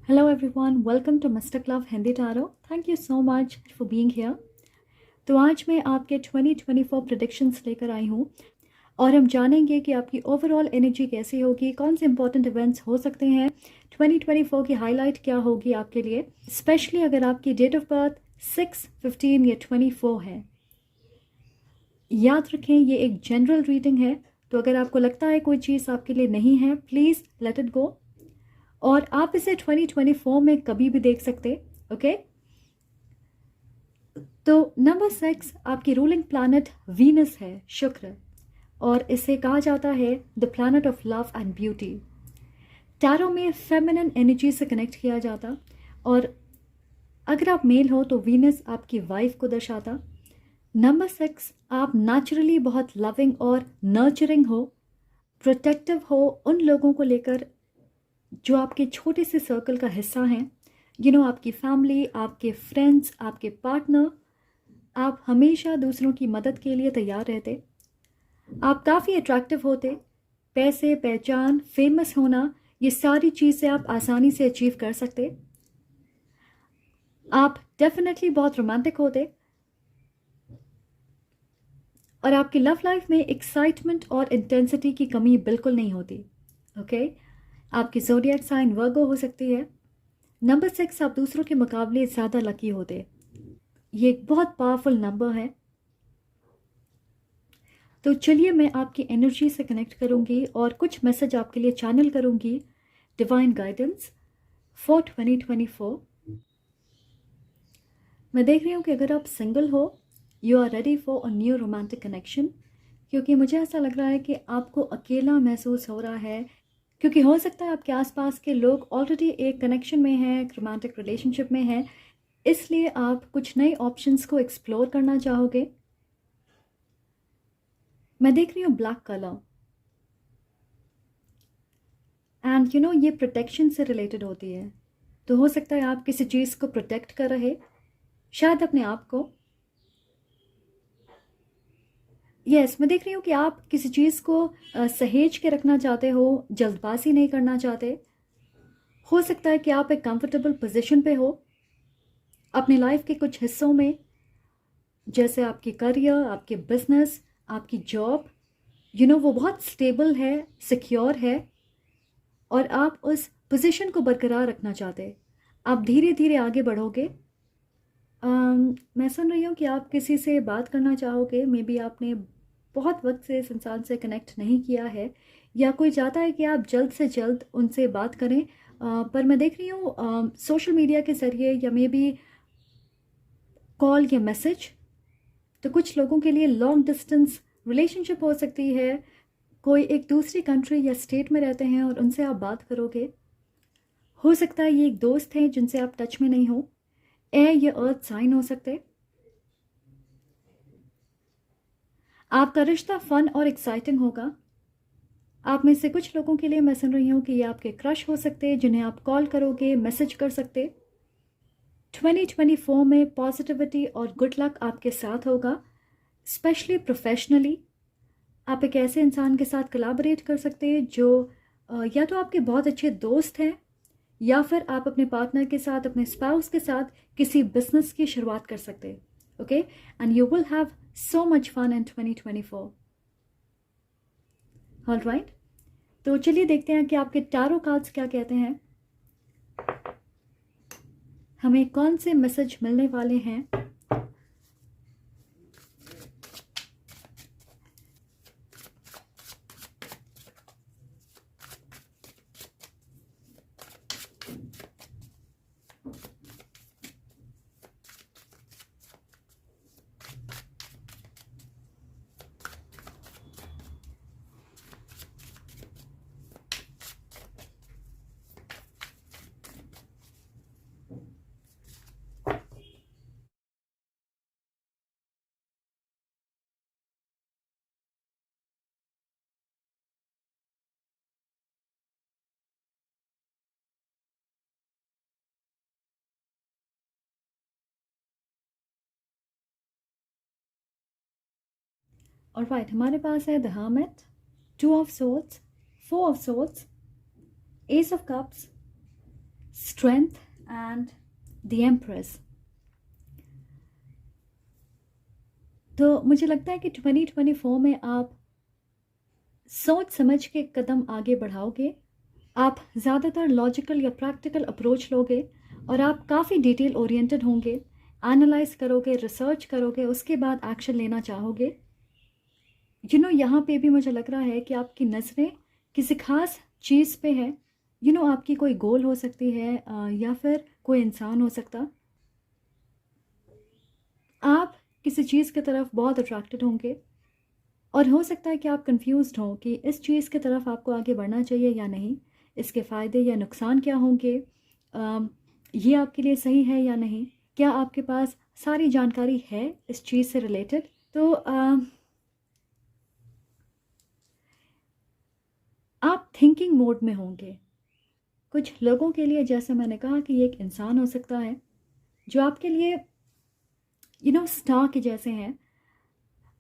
Hello everyone, welcome to Mr. Club Hindi Tarot. Thank you so much for being here. तो आज मैं आपके 2024 predictions लेकर आई हूँ और हम जानेंगे कि आपकी ओवरऑल एनर्जी कैसी होगी, कौन से इंपॉर्टेंट इवेंट्स हो सकते हैं, 2024 की हाईलाइट क्या होगी आपके लिए, स्पेशली अगर आपकी डेट ऑफ बर्थ 6, 15 या 24 है। याद रखें ये एक जनरल रीडिंग है, तो अगर आपको लगता है कोई चीज़ आपके लिए नहीं है, प्लीज़ लेट इट गो। और आप इसे 2024 में कभी भी देख सकते, ओके। तो नंबर 6 आपकी रूलिंग प्लैनेट वीनस है, शुक्र, और इसे कहा जाता है the planet of love and beauty. Tarot में फेमिनिन एनर्जी से कनेक्ट किया जाता, और अगर आप मेल हो तो वीनस आपकी वाइफ को दर्शाता। नंबर 6 आप नेचुरली बहुत लविंग और नर्चरिंग हो, प्रोटेक्टिव हो उन लोगों को लेकर जो आपके छोटे से सर्कल का हिस्सा हैं, आपकी फैमिली, आपके फ्रेंड्स, आपके पार्टनर। आप हमेशा दूसरों की मदद के लिए तैयार रहते। आप काफ़ी अट्रैक्टिव होते। पैसे, पहचान, फेमस होना, ये सारी चीज़ें आप आसानी से अचीव कर सकते। आप डेफिनेटली बहुत रोमांटिक होते, और आपकी लव लाइफ में एक्साइटमेंट और इंटेंसिटी की कमी बिल्कुल नहीं होती, ओके। आपकी ज़ोडिएक साइन वर्गो हो सकती है। नंबर 6 आप दूसरों के मुकाबले ज़्यादा लकी होते। ये एक बहुत पावरफुल नंबर है। तो चलिए मैं आपकी एनर्जी से कनेक्ट करूंगी और कुछ मैसेज आपके लिए चैनल करूंगी। Divine guidance for 2024। मैं देख रही हूँ कि अगर आप सिंगल हो, you are ready for a new romantic connection, क्योंकि मुझे ऐसा लग रहा है कि आपको अकेला महसूस हो रहा है, क्योंकि हो सकता है आपके आसपास के लोग ऑलरेडी एक कनेक्शन में हैं, एक रोमांटिक रिलेशनशिप में हैं, इसलिए आप कुछ नए ऑप्शंस को एक्सप्लोर करना चाहोगे। मैं देख रही हूँ ब्लैक कलर, एंड ये प्रोटेक्शन से रिलेटेड होती है। तो हो सकता है आप किसी चीज़ को प्रोटेक्ट कर रहे, शायद अपने आप को। यस, मैं देख रही हूँ कि आप किसी चीज़ को सहेज के रखना चाहते हो, जल्दबाजी नहीं करना चाहते। हो सकता है कि आप एक कंफर्टेबल पोजीशन पे हो अपने लाइफ के कुछ हिस्सों में, जैसे आपकी करियर, आपके बिजनेस, आपकी जॉब, वो बहुत स्टेबल है, सिक्योर है, और आप उस पोजीशन को बरकरार रखना चाहते। आप धीरे धीरे आगे बढ़ोगे। मैं सुन रही हूँ कि आप किसी से बात करना चाहोगे। मे बी आपने बहुत वक्त से इस इंसान से कनेक्ट नहीं किया है, या कोई चाहता है कि आप जल्द से जल्द उनसे बात करें। पर मैं देख रही हूँ सोशल मीडिया के ज़रिए, या मे बी कॉल या मैसेज। तो कुछ लोगों के लिए लॉन्ग डिस्टेंस रिलेशनशिप हो सकती है। कोई एक दूसरी कंट्री या स्टेट में रहते हैं और उनसे आप बात करोगे। हो सकता है ये एक दोस्त हैं जिनसे आप टच में नहीं हो। एयर या अर्थ साइन हो सकते। आपका रिश्ता फन और एक्साइटिंग होगा। आप में से कुछ लोगों के लिए मैं सुन रही हूँ कि ये आपके क्रश हो सकते हैं, जिन्हें आप कॉल करोगे, मैसेज कर सकते। 2024 में पॉजिटिविटी और गुड लक आपके साथ होगा, स्पेशली प्रोफेशनली। आप एक ऐसे इंसान के साथ कोलैबोरेट कर सकते हैं जो या तो आपके बहुत अच्छे दोस्त हैं, या फिर आप अपने पार्टनर के साथ, अपने स्पाउस के साथ किसी बिजनेस की शुरुआत कर सकते हैं, okay. And you will have so much fun in 2024। All right, तो चलिए देखते हैं कि आपके टैरो कार्ड्स क्या कहते हैं, हमें कौन से मैसेज मिलने वाले हैं। और राइट, हमारे पास है the hermit, 2 of swords, 4 of swords, S of cups, strength and the empress. तो मुझे लगता है कि 2024 में आप सोच समझ के कदम आगे बढ़ाओगे, आप ज़्यादातर लॉजिकल या प्रैक्टिकल अप्रोच लोगे और आप काफ़ी डिटेल ओरिएंटेड होंगे, एनालाइज करोगे, रिसर्च करोगे, उसके बाद एक्शन लेना चाहोगे। यहाँ पे भी मुझे लग रहा है कि आपकी नज़रें किसी खास चीज़ पे है। आपकी कोई गोल हो सकती है या फिर कोई इंसान हो सकता। आप किसी चीज़ की तरफ बहुत अट्रैक्टेड होंगे और हो सकता है कि आप कंफ्यूज्ड हों कि इस चीज़ की तरफ आपको आगे बढ़ना चाहिए या नहीं, इसके फ़ायदे या नुकसान क्या होंगे, ये आपके लिए सही है या नहीं, क्या आपके पास सारी जानकारी है इस चीज़ से रिलेटेड। तो आप थिंकिंग मोड में होंगे। कुछ लोगों के लिए, जैसे मैंने कहा, कि ये एक इंसान हो सकता है जो आपके लिए स्टार के जैसे हैं।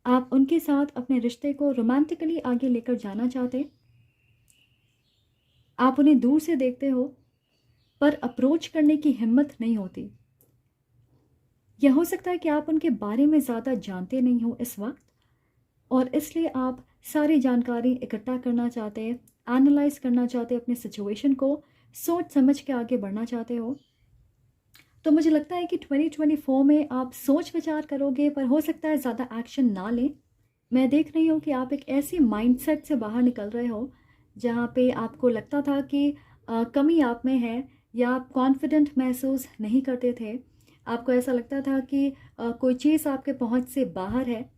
आप उनके साथ अपने रिश्ते को रोमांटिकली आगे लेकर जाना चाहते। आप उन्हें दूर से देखते हो पर अप्रोच करने की हिम्मत नहीं होती। यह हो सकता है कि आप उनके बारे में ज़्यादा जानते नहीं हो इस वक्त और इसलिए आप सारी जानकारी इकट्ठा करना चाहते हैं, एनालाइज करना चाहते हैं, अपने सिचुएशन को सोच समझ के आगे बढ़ना चाहते हो। तो मुझे लगता है कि 2024 में आप सोच विचार करोगे पर हो सकता है ज़्यादा एक्शन ना लें। मैं देख रही हूँ कि आप एक ऐसी माइंडसेट से बाहर निकल रहे हो जहाँ पे आपको लगता था कि कमी आप में है या आप कॉन्फिडेंट महसूस नहीं करते थे। आपको ऐसा लगता था कि कोई चीज़ आपके पहुँच से बाहर है,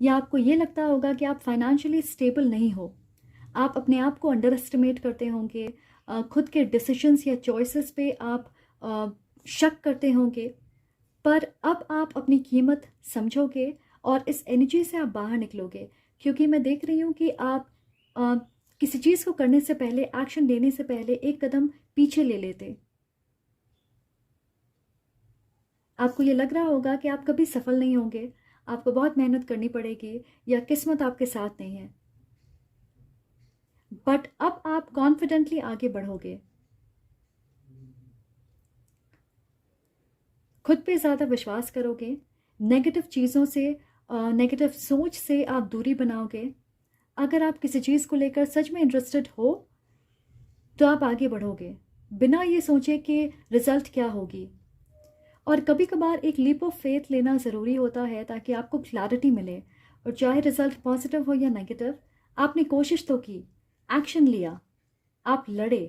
या आपको ये लगता होगा कि आप फाइनेंशियली स्टेबल नहीं हो। आप अपने आप को अंडर एस्टिमेट करते होंगे, खुद के डिसीजंस या चॉइसेस पे आप शक करते होंगे। पर अब आप अपनी कीमत समझोगे और इस एनर्जी से आप बाहर निकलोगे, क्योंकि मैं देख रही हूँ कि आप किसी चीज़ को करने से पहले, एक्शन लेने से पहले एक कदम पीछे ले लेते। आपको ये लग रहा होगा कि आप कभी सफल नहीं होंगे, आपको बहुत मेहनत करनी पड़ेगी या किस्मत आपके साथ नहीं है। बट अब आप कॉन्फिडेंटली आगे बढ़ोगे, खुद पे ज़्यादा विश्वास करोगे, नेगेटिव चीज़ों से, नेगेटिव सोच से आप दूरी बनाओगे। अगर आप किसी चीज़ को लेकर सच में इंटरेस्टेड हो तो आप आगे बढ़ोगे बिना ये सोचे कि रिज़ल्ट क्या होगी। और कभी कभार एक लीप ऑफ फेथ लेना ज़रूरी होता है ताकि आपको क्लैरिटी मिले, और चाहे रिज़ल्ट पॉजिटिव हो या नेगेटिव, आपने कोशिश तो की, एक्शन लिया, आप लड़े।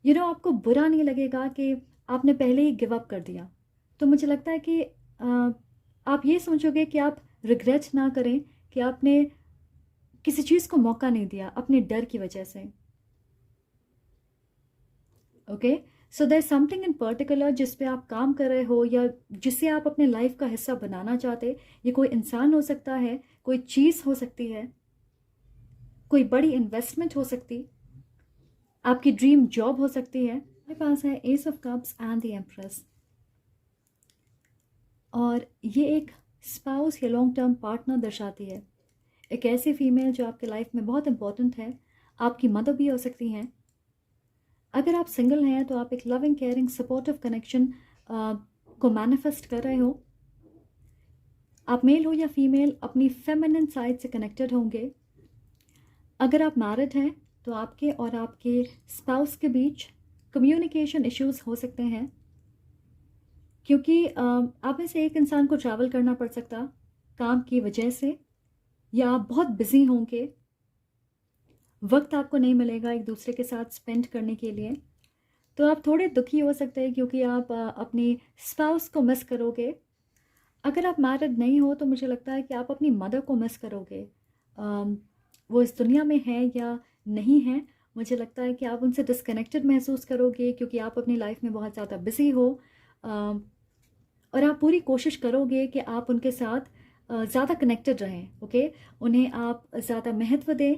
आपको बुरा नहीं लगेगा कि आपने पहले ही गिव अप कर दिया। तो मुझे लगता है कि आप ये सोचोगे कि आप रिग्रेट ना करें कि आपने किसी चीज़ को मौका नहीं दिया अपने डर की वजह से। Okay, so there something in particular जिस पे आप काम कर रहे हो या जिसे आप अपने लाइफ का हिस्सा बनाना चाहते। ये कोई इंसान हो सकता है, कोई चीज़ हो सकती है, कोई बड़ी इन्वेस्टमेंट हो सकती, आपकी ड्रीम जॉब हो सकती है। मेरे पास है S of cups and the empress, और ये एक स्पाउस या लॉन्ग टर्म पार्टनर दर्शाती है। एक ऐसी फीमेल जो आपके लाइफ में बहुत इंपॉर्टेंट है, आपकी मदर भी हो सकती हैं। अगर आप सिंगल हैं तो आप एक लविंग, केयरिंग, सपोर्टिव कनेक्शन को मैनिफेस्ट कर रहे हो। आप मेल हो या फीमेल, अपनी फेमिनिन साइड से कनेक्टेड होंगे। अगर आप मैरिड हैं तो आपके और आपके स्पाउस के बीच कम्युनिकेशन इश्यूज हो सकते हैं, क्योंकि आप में से एक इंसान को ट्रैवल करना पड़ सकता काम की वजह से, या आप बहुत बिजी होंगे, वक्त आपको नहीं मिलेगा एक दूसरे के साथ स्पेंड करने के लिए। तो आप थोड़े दुखी हो सकते हैं क्योंकि आप अपनी स्पाउस को मिस करोगे। अगर आप मैरिड नहीं हो तो मुझे लगता है कि आप अपनी मदर को मिस करोगे। वो इस दुनिया में है या नहीं है, मुझे लगता है कि आप उनसे डिस्कनेक्टेड महसूस करोगे क्योंकि आप अपनी लाइफ में बहुत ज़्यादा बिजी हो। और आप पूरी कोशिश करोगे कि आप उनके साथ ज़्यादा कनेक्टेड रहें। ओके, उन्हें आप ज़्यादा महत्व दें,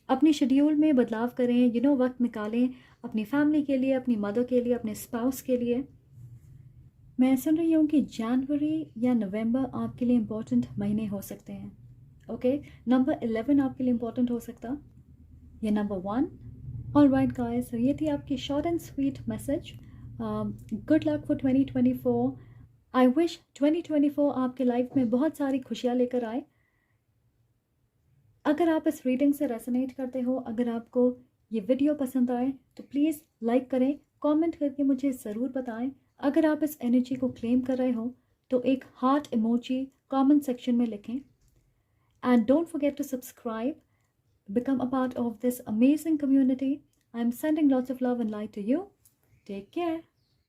अपने शेड्यूल में बदलाव करें, वक्त निकालें अपनी फैमिली के लिए, अपनी मदर के लिए, अपने स्पाउस के लिए। मैं सुन रही हूँ कि जनवरी या नवंबर आपके लिए इम्पोर्टेंट महीने हो सकते हैं। ओके, नंबर 11 आपके लिए इम्पोर्टेंट हो सकता, या नंबर 1, ऑल राइट गाइस, ये थी आपकी short and sweet message. Good luck for 2024। I wish 2024 आपके लाइफ में बहुत सारी खुशियाँ लेकर आए। अगर आप इस रीडिंग से रेजोनेट करते हो, अगर आपको ये वीडियो पसंद आए तो प्लीज़ लाइक करें, कमेंट करके मुझे ज़रूर बताएं। अगर आप इस एनर्जी को क्लेम कर रहे हो तो एक हार्ट इमोजी कमेंट सेक्शन में लिखें। And don't forget to subscribe, become a part of this amazing community. I'm sending lots of love and light to you. Take care.